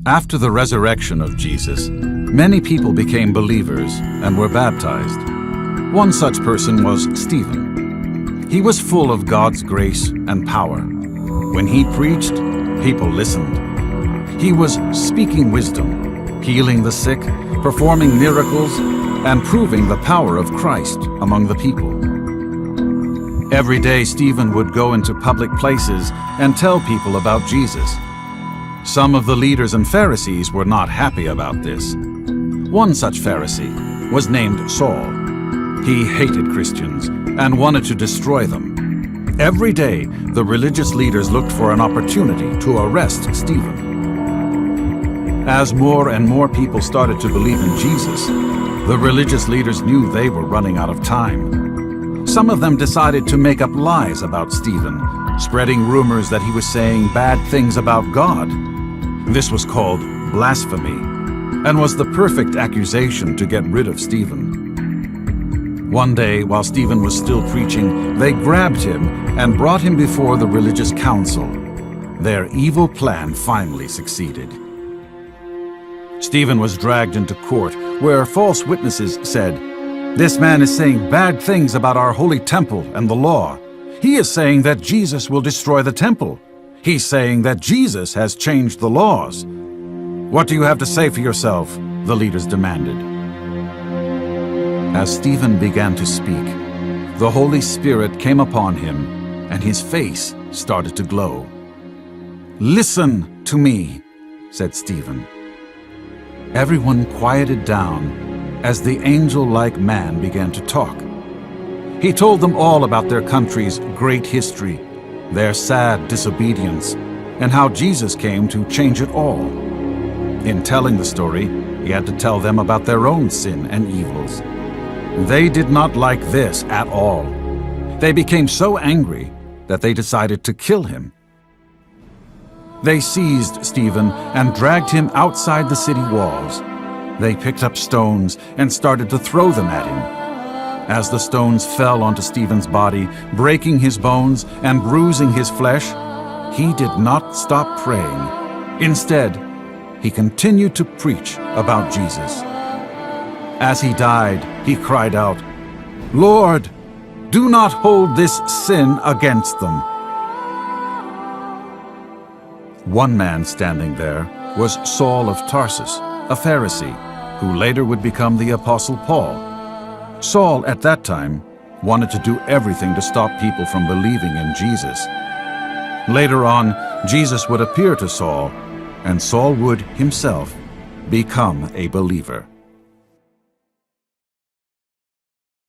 After the resurrection of Jesus, many people became believers and were baptized. One such person was Stephen. He was full of God's grace and power. When he preached, people listened. He was speaking wisdom, healing the sick, performing miracles, and proving the power of Christ among the people. Every day, Stephen would go into public places and tell people about Jesus. Some of the leaders and Pharisees were not happy about this. One such Pharisee was named Saul. He hated Christians and wanted to destroy them. Every day, the religious leaders looked for an opportunity to arrest Stephen. As more and more people started to believe in Jesus, the religious leaders knew they were running out of time. Some of them decided to make up lies about Stephen, spreading rumors that he was saying bad things about God. This was called blasphemy, and was the perfect accusation to get rid of Stephen. One day, while Stephen was still preaching, they grabbed him and brought him before the religious council. Their evil plan finally succeeded. Stephen was dragged into court, where false witnesses said, "This man is saying bad things about our holy temple and the law. He is saying that Jesus will destroy the temple. He's saying that Jesus has changed the laws. What do you have to say for yourself?" the leaders demanded. As Stephen began to speak, the Holy Spirit came upon him, and his face started to glow. "Listen to me," said Stephen. Everyone quieted down as the angel-like man began to talk. He told them all about their country's great history, their sad disobedience, and how Jesus came to change it all. In telling the story, he had to tell them about their own sin and evils. They did not like this at all. They became so angry that they decided to kill him. They seized Stephen and dragged him outside the city walls. They picked up stones and started to throw them at him. As the stones fell onto Stephen's body, breaking his bones and bruising his flesh, he did not stop praying. Instead, he continued to preach about Jesus. As he died, he cried out, "Lord, do not hold this sin against them." One man standing there was Saul of Tarsus, a Pharisee, who later would become the Apostle Paul. Saul, at that time, wanted to do everything to stop people from believing in Jesus. Later on, Jesus would appear to Saul, and Saul would himself become a believer.